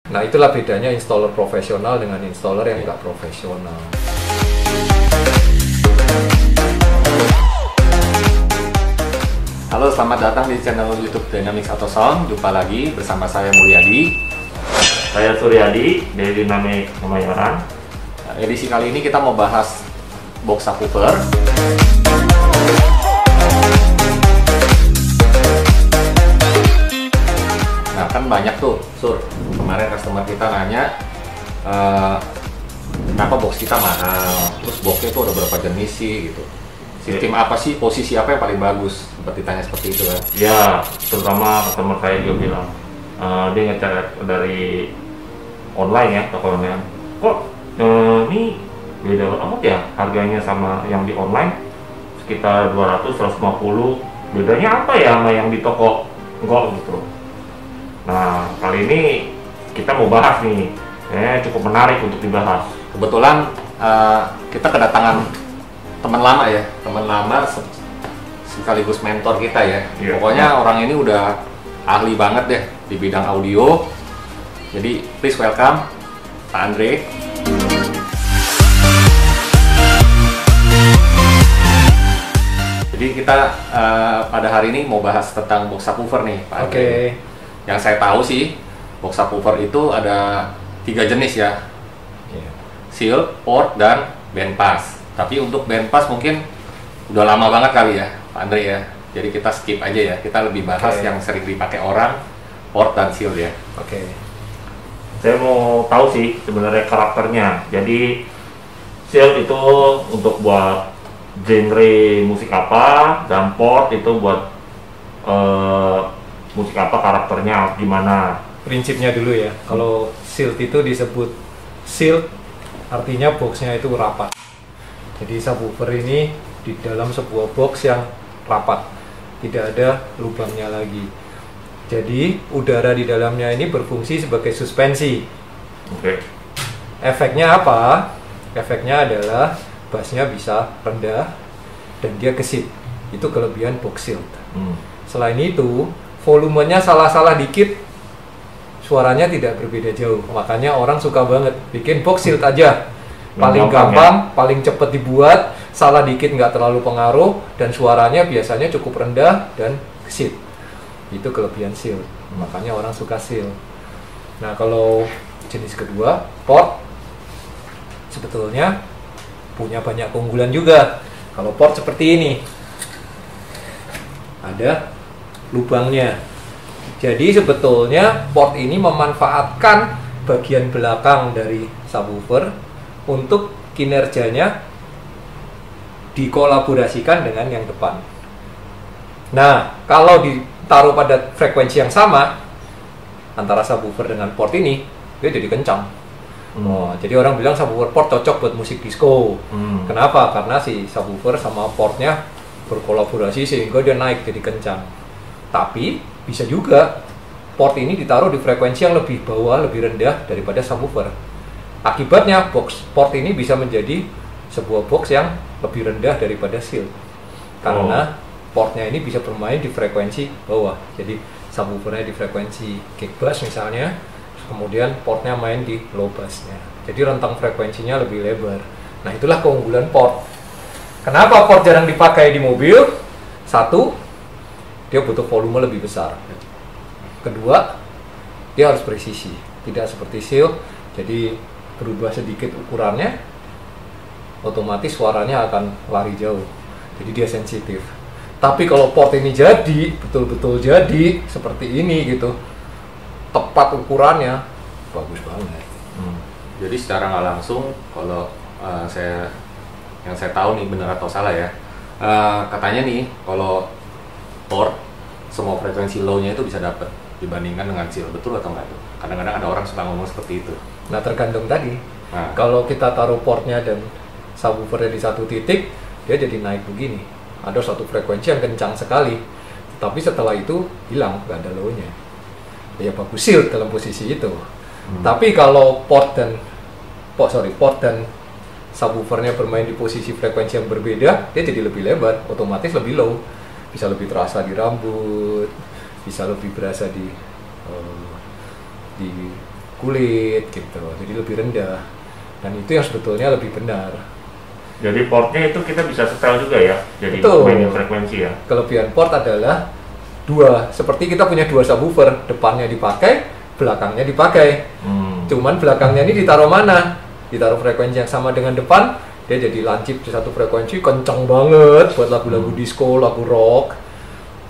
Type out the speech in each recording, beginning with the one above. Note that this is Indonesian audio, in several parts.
Nah, itulah bedanya installer profesional dengan installer yang nggak profesional. Halo, selamat datang di channel YouTube Dynamics Auto Sound. Jumpa lagi bersama saya Mulyadi. Saya Suryadi dari Dynamics Kemayoran. Edisi kali ini kita mau bahas box subwoofer. Nah, kan banyak tuh, Sur. Kemarin customer kita nanya, kenapa box kita mahal? Terus boxnya tuh ada berapa jenis sih gitu. Sistem apa sih, posisi apa yang paling bagus? Seperti tanya seperti itu kan? Ya, terutama customer saya juga bilang, dia ngecek dari online ya, toko online. Kok ini beda amat ya harganya sama yang di online? Sekitar 200-150. Bedanya apa ya sama yang di toko? Enggak gitu. Nah, kali ini kita mau bahas nih, cukup menarik untuk dibahas. Kebetulan kita kedatangan teman lama ya, sekaligus mentor kita ya. Iya. Pokoknya orang ini udah ahli banget deh di bidang audio. Jadi please welcome Pak Andre. Jadi kita pada hari ini mau bahas tentang box subwoofer nih, Pak Andre. Oke. Yang saya tahu sih, box subwoofer itu ada 3 jenis ya. Shield, port, dan bandpass. Tapi untuk bandpass mungkin udah lama banget kali ya, Pak Andre ya. Jadi kita skip aja ya. Kita lebih bahas yang sering dipakai orang, port dan shield ya. Oke. Saya mau tahu sih sebenarnya karakternya. Jadi shield itu untuk buat genre musik apa, dan port itu buat musik apa, karakternya gimana. Prinsipnya dulu ya. Kalau shield itu disebut shield, artinya boxnya itu rapat. Jadi subwoofer ini di dalam sebuah box yang rapat, tidak ada lubangnya lagi. Jadi udara di dalamnya ini berfungsi sebagai suspensi. Oke. Efeknya apa? Efeknya adalah bassnya bisa rendah dan dia gesit. Itu kelebihan box shield. Selain itu, volumenya salah-salah dikit, suaranya tidak berbeda jauh. Makanya orang suka banget bikin box shield aja. Paling gampang, paling cepat dibuat, salah dikit nggak terlalu pengaruh, dan suaranya biasanya cukup rendah dan gesit. Itu kelebihan shield. Makanya orang suka shield. Nah, kalau jenis kedua, port, sebetulnya punya banyak keunggulan juga. Kalau port seperti ini, ada lubangnya. Jadi sebetulnya port ini memanfaatkan bagian belakang dari subwoofer untuk kinerjanya dikolaborasikan dengan yang depan. Nah, kalau ditaruh pada frekuensi yang sama antara subwoofer dengan port ini, dia jadi kencang. Jadi orang bilang subwoofer port cocok buat musik disco. Kenapa? Karena si subwoofer sama portnya berkolaborasi sehingga dia naik jadi kencang. Tapi bisa juga port ini ditaruh di frekuensi yang lebih bawah, lebih rendah daripada subwoofer. Akibatnya box port ini bisa menjadi sebuah box yang lebih rendah daripada shield. Karena portnya ini bisa bermain di frekuensi bawah. Jadi subwoofernya di frekuensi kick bass misalnya, kemudian portnya main di low bassnya. Jadi rentang frekuensinya lebih lebar. Nah, itulah keunggulan port. Kenapa port jarang dipakai di mobil? Satu, dia butuh volume lebih besar. Kedua, dia harus presisi, tidak seperti shield. Jadi berubah sedikit ukurannya, otomatis suaranya akan lari jauh. Jadi dia sensitif. Tapi kalau port ini jadi, betul-betul jadi seperti ini gitu, tepat ukurannya, bagus banget. Jadi secara nggak langsung, kalau yang saya tahu nih, benar atau salah ya, katanya nih kalau port semua frekuensi low-nya itu bisa dapat dibandingkan dengan shield. Betul atau enggak tuh? Kadang-kadang ada orang suka ngomong seperti itu. Nah, tergantung tadi. Kalau kita taruh portnya dan subwoofernya di satu titik, dia jadi naik begini. Ada satu frekuensi yang kencang sekali. Tapi setelah itu hilang, nggak ada low-nya. Ya bagus shield dalam posisi itu. Tapi kalau port dan subwoofernya bermain di posisi frekuensi yang berbeda, dia jadi lebih lebar, otomatis lebih low. Bisa lebih terasa di rambut, bisa lebih berasa di kulit gitu, jadi lebih rendah, dan itu yang sebetulnya lebih benar. Jadi portnya itu kita bisa setel juga ya, jadi Betul. mainin frekuensi ya. Kelebihan port adalah dua, seperti kita punya dua subwoofer, depannya dipakai, belakangnya dipakai. Cuman belakangnya ini ditaruh mana? Ditaruh frekuensi yang sama dengan depan, dia jadi lancip di satu frekuensi, kencang banget buat lagu-lagu disco, lagu rock.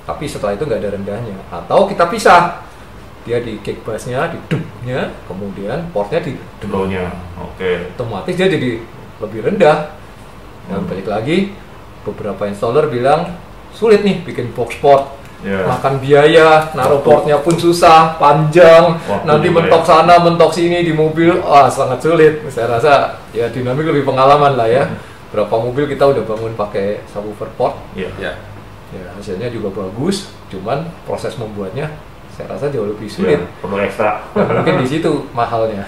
Tapi setelah itu nggak ada rendahnya. Atau kita pisah, dia di kick bassnya, di dubnya, kemudian portnya di Low-nya, oke. otomatis dia jadi lebih rendah. Dan balik lagi, beberapa installer bilang sulit nih bikin box port, makan biaya, naruh portnya pun susah, panjang, nanti mentok sana, mentok sini di mobil, sangat sulit. Saya rasa ya Dynamic lebih pengalaman lah ya. Berapa mobil kita udah bangun pakai subwoofer port, ya hasilnya juga bagus, cuman proses membuatnya saya rasa jauh lebih sulit. Perlu ekstra. Nah, mungkin di situ mahalnya.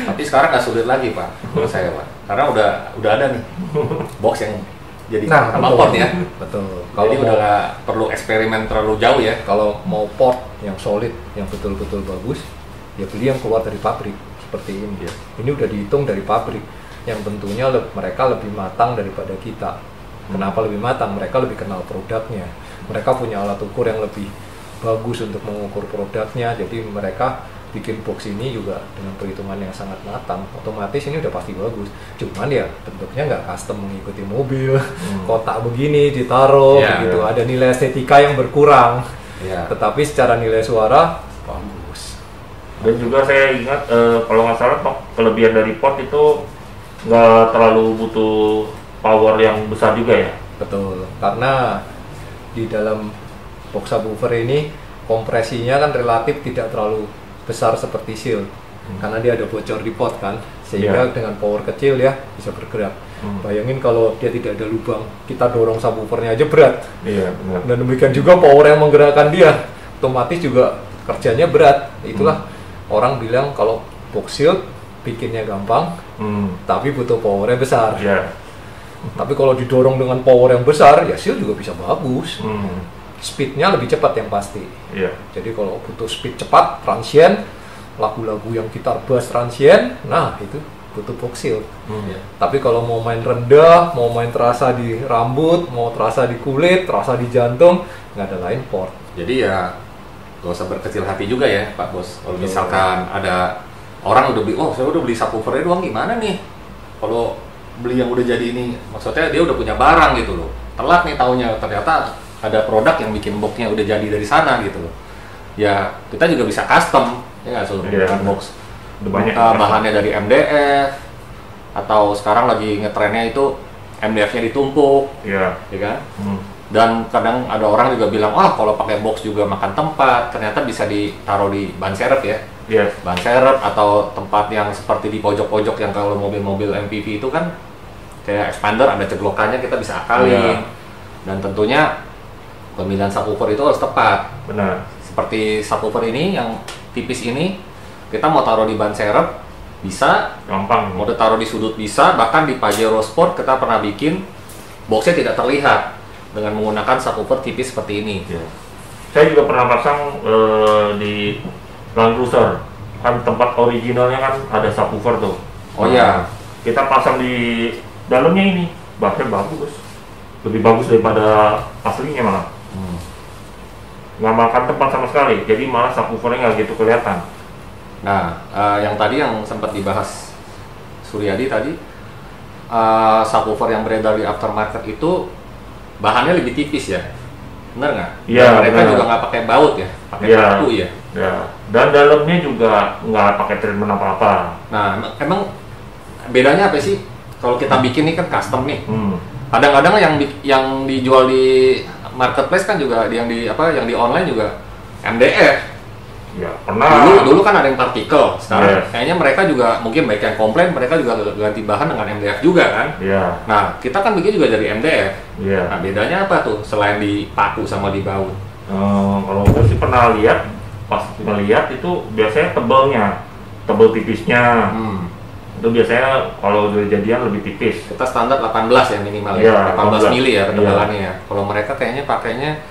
Tapi sekarang nggak sulit lagi Pak, menurut saya Pak, karena udah ada nih box yang jadi sama port ya. Betul. Jadi udah nggak perlu eksperimen terlalu jauh ya. Kalau mau port yang solid, yang betul-betul bagus, ya beli yang keluar dari pabrik seperti ini. Ini udah dihitung dari pabrik, yang tentunya mereka lebih matang daripada kita. Kenapa lebih matang? Mereka lebih kenal produknya. Mereka punya alat ukur yang lebih bagus untuk mengukur produknya, jadi mereka bikin box ini juga dengan perhitungan yang sangat matang. Otomatis ini udah pasti bagus, cuman ya bentuknya nggak custom mengikuti mobil, kotak begini ditaruh gitu, ada nilai estetika yang berkurang, tetapi secara nilai suara bagus. Dan juga saya ingat kalau nggak salah kelebihan dari port itu nggak terlalu butuh power yang besar juga ya. Betul, karena di dalam box subwoofer ini kompresinya kan relatif tidak terlalu besar seperti Shield, karena dia ada bocor di pot kan, sehingga dengan power kecil ya bisa bergerak. Bayangin kalau dia tidak ada lubang, kita dorong subwoofernya aja berat. Benar. Dan demikian juga power yang menggerakkan dia, otomatis juga kerjanya berat. Itulah orang bilang kalau box Shield bikinnya gampang, tapi butuh powernya besar. Tapi kalau didorong dengan power yang besar, ya Shield juga bisa bagus. Speednya lebih cepat yang pasti. Jadi kalau butuh speed cepat, transient, lagu-lagu yang gitar bass transient, nah itu butuh box Shield. Tapi kalau mau main rendah, mau main terasa di rambut, mau terasa di kulit, terasa di jantung, nggak ada lain port. Jadi ya gak usah berkecil hati juga ya Pak Bos. Kalau misalkan ada orang udah beli, saya udah beli subwoofernya doang, gimana nih? Kalau beli yang udah jadi ini, maksudnya dia udah punya barang gitu loh. Telat nih taunya, ternyata ada produk yang bikin boxnya udah jadi dari sana gitu loh. Ya kita juga bisa custom, ya nggak seluruh box. Banyak bahannya dari MDF, atau sekarang lagi ngetrennya itu MDF-nya ditumpuk, ya kan? Dan kadang ada orang juga bilang, kalau pakai box juga makan tempat. Ternyata bisa ditaruh di ban serep ya. Ban serep atau tempat yang seperti di pojok-pojok yang kalau mobil-mobil MPV itu kan kayak expander ada ceglokannya, kita bisa akalin. Dan tentunya pemilihan subwoofer itu harus tepat. Benar. Seperti subwoofer ini yang tipis ini, kita mau taruh di ban serep bisa, gampang. Mau ditaruh di sudut bisa, bahkan di Pajero Sport kita pernah bikin boxnya tidak terlihat dengan menggunakan subwoofer tipis seperti ini. Saya juga pernah pasang di Land Cruiser, kan tempat originalnya kan ada subwoofer tuh. Kita pasang di dalamnya ini, bahkan bagus, lebih bagus daripada aslinya malah. Nggak makan tempat sama sekali, jadi malah subwoofernya nggak gitu kelihatan. Nah, yang tadi yang sempat dibahas Suryadi tadi, subwoofer yang beredar di aftermarket itu bahannya lebih tipis ya, benar nggak? Mereka juga nggak pakai baut ya, pakai kaku ya. Dan dalamnya juga nggak pakai treatment apa-apa. Nah, emang bedanya apa sih? Kalau kita bikin ini kan custom nih. Kadang-kadang yang dijual di marketplace kan juga yang di online juga MDF. Pernah. Dulu kan ada yang partikel. Sekarang kayaknya mereka juga mungkin baik yang komplain, mereka juga ganti bahan dengan MDF juga kan. Nah, kita kan bikin juga dari MDF. Nah, bedanya apa tuh selain dipaku sama dibaut? Kalau gue sih pernah lihat, pas ngeliat itu biasanya tebel tipisnya. Itu biasanya kalau udah jadian lebih tipis. Kita standar 18 ya minimal ya, 18 mili ya ketebalannya ya. Kalau mereka kayaknya pakainya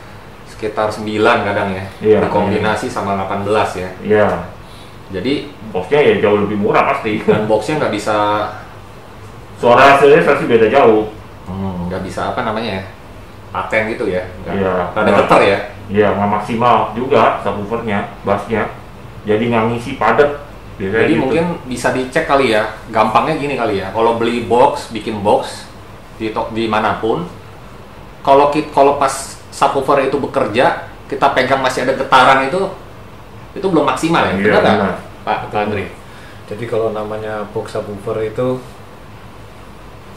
sekitar 9 kadang ya, dikombinasi sama 18 ya. Jadi boxnya ya jauh lebih murah pasti. dan boxnya nggak bisa Suara hasilnya pasti beda jauh. nggak bisa apa namanya ya, paten gitu ya, Iya. nggak ada getar ya. Iya, nggak maksimal juga subwoofernya, bassnya. Jadi nggak ngisi padat. Biasanya Jadi gitu. mungkin bisa dicek kali ya, gampangnya gini kali ya, kalau beli box, bikin box di manapun, kalau pas subwoofer itu bekerja, kita pegang masih ada getaran itu belum maksimal ya, Iya, benar nggak, benar. Pak Andri? Jadi kalau namanya box subwoofer itu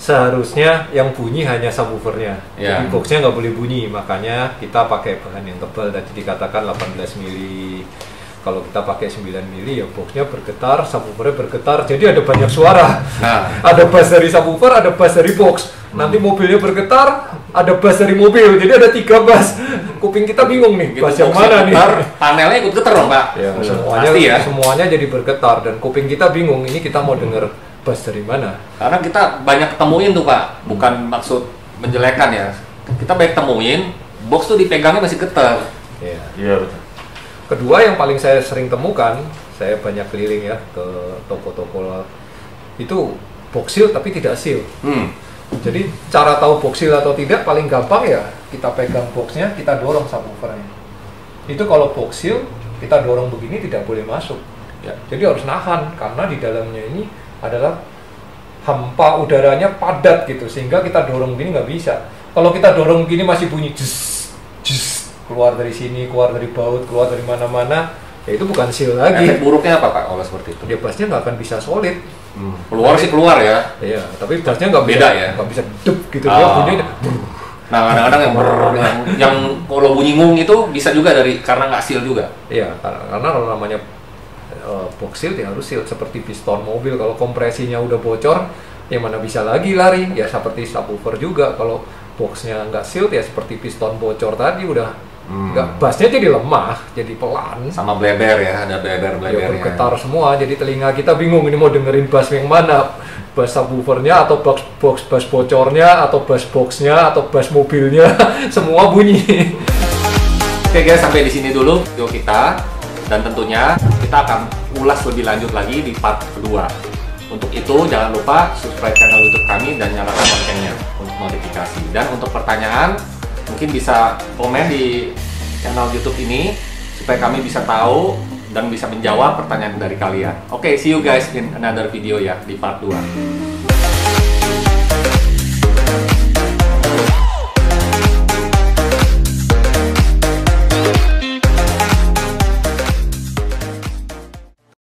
seharusnya yang bunyi hanya subwoofernya. Ya. Jadi boxnya nggak boleh bunyi, makanya kita pakai bahan yang tebal. Tadi dikatakan 18 mili. Kalau kita pakai 9 mili ya boxnya bergetar, subwoofernya bergetar. Jadi ada banyak suara. Nah, Ada bass dari subwoofer, ada bass dari box. Nanti mobilnya bergetar, ada bass dari mobil. Jadi ada 3 bass. Kuping kita bingung nih, gitu bass yang boxnya mana nih? getar, panelnya ikut getar dong Pak. Ya, Pasti ya. semuanya jadi bergetar dan kuping kita bingung. Ini kita mau denger bass dari mana? Karena kita banyak ketemuin tuh Pak, bukan maksud menjelekan ya. Kita banyak temuin, box tuh dipegangnya masih getar. Ya. Iya betul. Kedua yang paling saya sering temukan, saya banyak keliling ya ke toko-toko itu box seal tapi tidak seal. Jadi cara tahu box seal atau tidak paling gampang ya kita pegang boxnya, kita dorong subwoofernya. Itu kalau box seal kita dorong begini tidak boleh masuk. Ya, jadi harus nahan karena di dalamnya ini adalah hampa udaranya padat gitu sehingga kita dorong begini nggak bisa. Kalau kita dorong begini masih bunyi jus jus keluar dari sini, keluar dari baut, keluar dari mana-mana, ya itu bukan seal lagi. Efek buruknya apa Pak kalau seperti itu? Ya bassnya nggak akan bisa solid. Keluar sih keluar ya. Iya, tapi bassnya nggak Beda bisa, ya? nggak bisa dep gitu dia bunyinya. Nah kadang-kadang yang kalau bunyi ngung itu bisa juga karena nggak seal juga. Iya, karena kalau namanya box seal ya harus seal seperti piston mobil. Kalau kompresinya udah bocor, ya mana bisa lagi lari? Ya seperti subwoofer juga. Kalau boxnya nggak seal ya seperti piston bocor tadi udah nggak, bassnya jadi lemah, jadi pelan. Sama bleber ya, ada Ya bleber-blebernya. bergetar semua, jadi telinga kita bingung ini mau dengerin bass yang mana, bass subwoofernya atau bass bocornya atau bass boxnya atau bass mobilnya, semua bunyi. Oke guys, sampai di sini dulu video kita, dan tentunya kita akan ulas lebih lanjut lagi di part kedua. Untuk itu jangan lupa subscribe channel YouTube kami dan nyalakan loncengnya untuk notifikasi. Dan untuk pertanyaan mungkin bisa komen di channel YouTube ini supaya kami bisa tahu dan bisa menjawab pertanyaan dari kalian. Oke, see you guys in another video ya di part 2.